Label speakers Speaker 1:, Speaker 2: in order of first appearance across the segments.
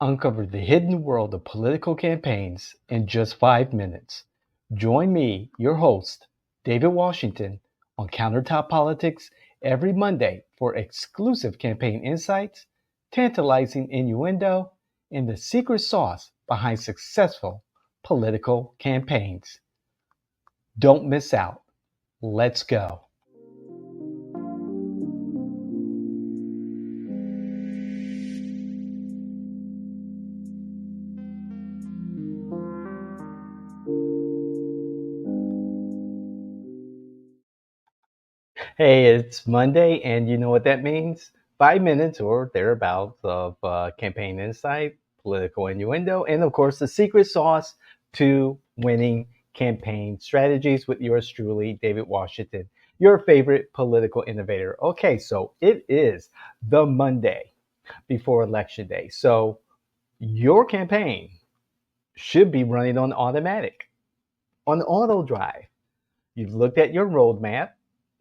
Speaker 1: Uncover the hidden world of political campaigns in just 5 minutes. Join me, your host, David Washington, on CounterTop Politics every Monday for exclusive campaign insights, tantalizing innuendo, and the secret sauce behind successful political campaigns. Don't miss out. Let's go. Hey, it's Monday, and you know what that means? 5 minutes or thereabouts of campaign insight, political innuendo, and of course, the secret sauce to winning campaign strategies with yours truly, David Washington, your favorite political innovator. Okay, so it is the Monday before Election Day. So your campaign should be running on automatic, on auto drive. You've looked at your roadmap,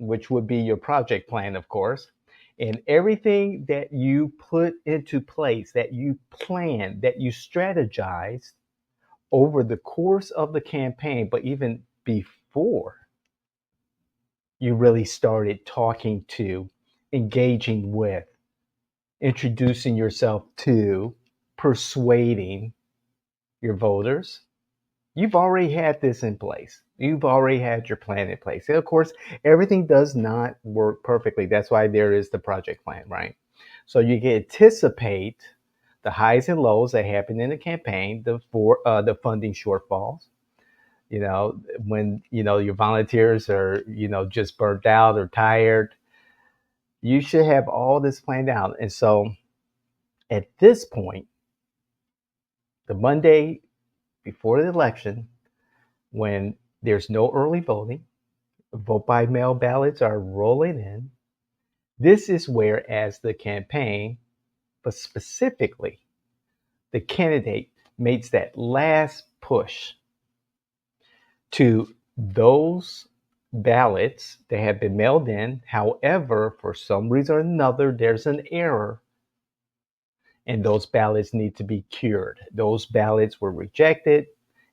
Speaker 1: which would be your project plan, of course, and everything that you put into place, that you plan, that you strategize over the course of the campaign, but even before you really started talking to, engaging with, introducing yourself to, persuading your voters. You've already had this in place. You've already had your plan in place. And of course, everything does not work perfectly. That's why there is the project plan, right? So you can anticipate the highs and lows that happen in the campaign, the funding shortfalls. When your volunteers are just burnt out or tired, you should have all this planned out. And so at this point, the Monday before the election, when there's no early voting, vote by mail ballots are rolling in. This is where, as the campaign, but specifically the candidate, makes that last push to those ballots that have been mailed in. However, for some reason or another, there's an error, and those ballots need to be cured. Those ballots were rejected,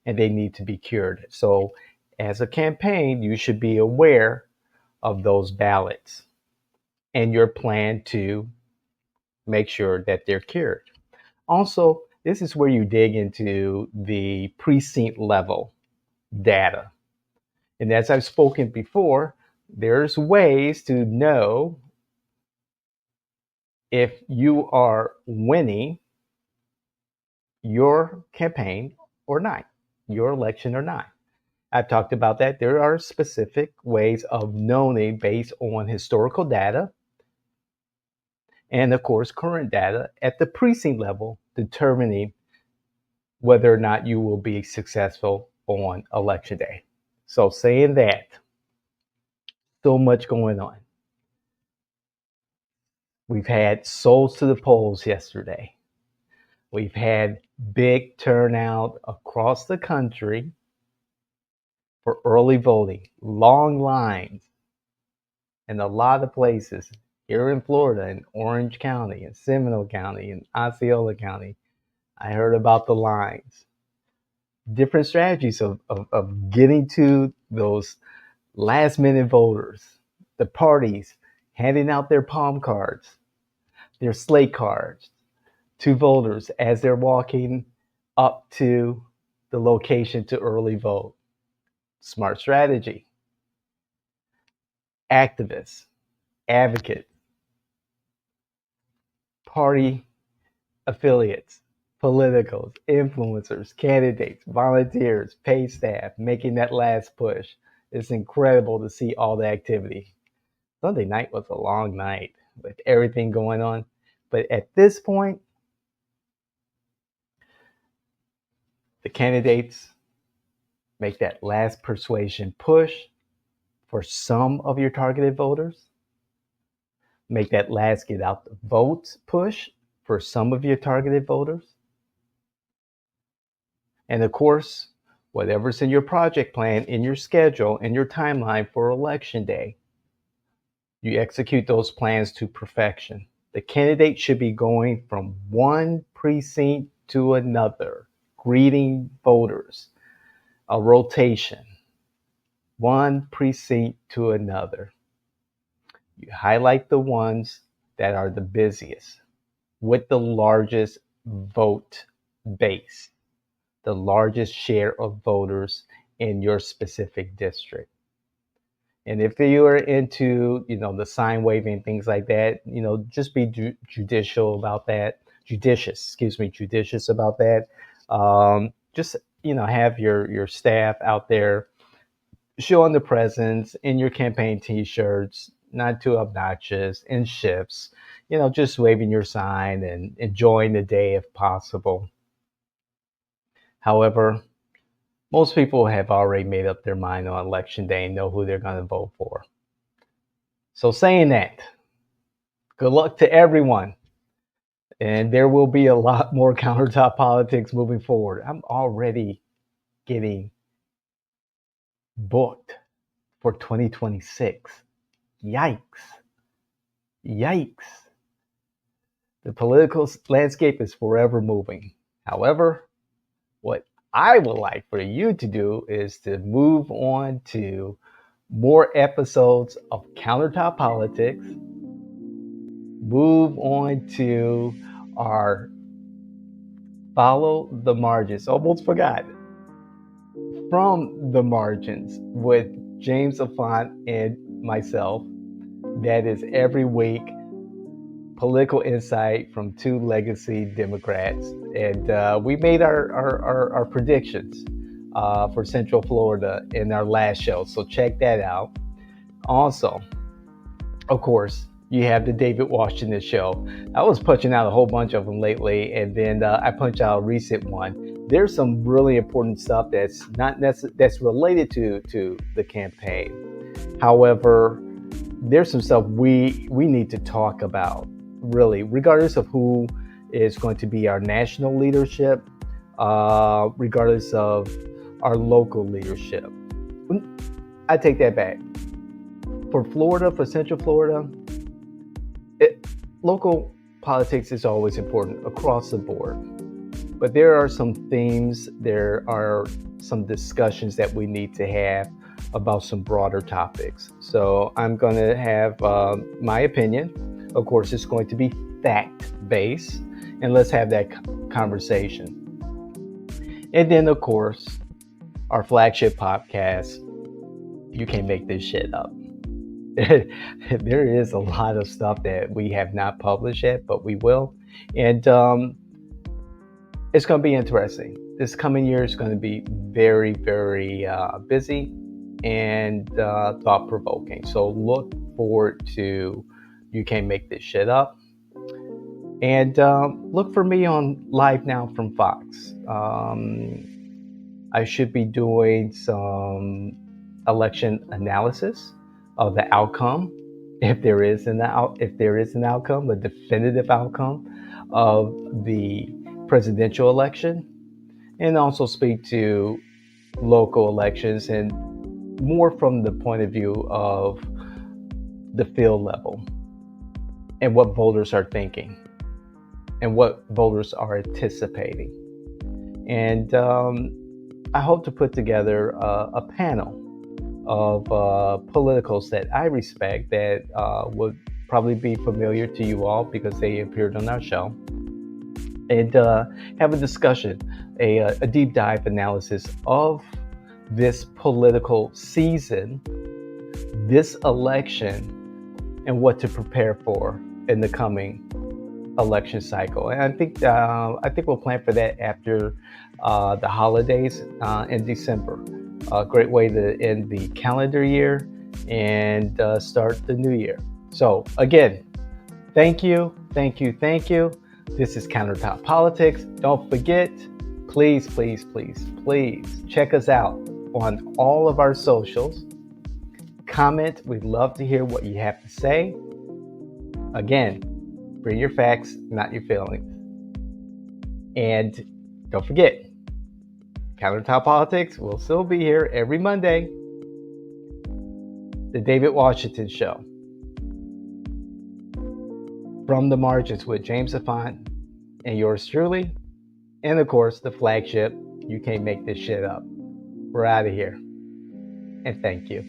Speaker 1: and they need to be cured. So, as a campaign, you should be aware of those ballots and your plan to make sure that they're cured. Also, this is where you dig into the precinct level data. And as I've spoken before, there's ways to know if you are winning your campaign or not, your election or not. I've talked about that. There are specific ways of knowing based on historical data and, of course, current data at the precinct level, determining whether or not you will be successful on election day. So, saying that, so much going on. We've had souls to the polls yesterday. We've had big turnout across the country for early voting, long lines in a lot of places here in Florida, in Orange County, in Seminole County, in Osceola County. I heard about the lines. Different strategies of getting to those last minute voters, the parties handing out their palm cards, their slate cards to voters as they're walking up to the location to early vote. Smart strategy. Activists, advocates, party affiliates, politicals, influencers, candidates, volunteers, paid staff making that last push. It's incredible to see all the activity. Sunday night was a long night with everything going on. But at this point, the candidates make that last persuasion push for some of your targeted voters, make that last get out the vote push for some of your targeted voters. And of course, whatever's in your project plan, in your schedule, in your timeline for election day, you execute those plans to perfection. The candidate should be going from one precinct to another, greeting voters, a rotation, one precinct to another. You highlight the ones that are the busiest with the largest vote base, the largest share of voters in your specific district. And if you are into, the sign waving, things like that, just be judicial about that. Judicious about that. Just, have your staff out there showing the presence in your campaign t-shirts, not too obnoxious, in shifts, just waving your sign and enjoying the day if possible. However, most people have already made up their mind on election day and know who they're going to vote for. So saying that, good luck to everyone. And there will be a lot more countertop politics moving forward. I'm already getting booked for 2026. Yikes. Yikes. The political landscape is forever moving. However, what I would like for you to do is to move on to more episodes of Countertop Politics. Move on to our Follow the Margins. Almost forgot. From the Margins with James Afant and myself. That is every week. Political insight from two legacy Democrats. And we made our predictions for Central Florida in our last show. So check that out. Also, of course, you have the David Washington show. I was punching out a whole bunch of them lately, and then I punched out a recent one. There's some really important stuff that's not that's related to the campaign. However, there's some stuff we need to talk about, really, regardless of who is going to be our national leadership, regardless of our local leadership. I take that back. For Florida, for Central Florida, local politics is always important across the board. But there are some themes, there are some discussions that we need to have about some broader topics. So I'm going to have my opinion. Of course, it's going to be fact-based, and let's have that conversation. And then, of course, our flagship podcast, You Can't Make This Shit Up. There is a lot of stuff that we have not published yet, but we will. And it's going to be interesting. This coming year is going to be very, very busy and thought-provoking. So look forward to You Can't Make This Shit Up. And look for me on Live Now from Fox. I should be doing some election analysis of the outcome, if there is an outcome, a definitive outcome of the presidential election, and also speak to local elections and more from the point of view of the field level and what voters are thinking and what voters are anticipating. And I hope to put together a panel of politicals that I respect that would probably be familiar to you all because they appeared on our show, and have a discussion, a deep dive analysis of this political season, this election, and what to prepare for in the coming election cycle. And I think we'll plan for that after the holidays in December. A great way to end the calendar year and start the new year. So again, thank you. This is Countertop Politics. Don't forget, please check us out on all of our socials. Comment. We'd love to hear what you have to say. Again, bring your facts, not your feelings. And don't forget, Countertop Politics will still be here every Monday. The David Washington Show. From the Margins with James Afant and yours truly. And of course, the flagship, you can't make this shit up. We're out of here. And thank you.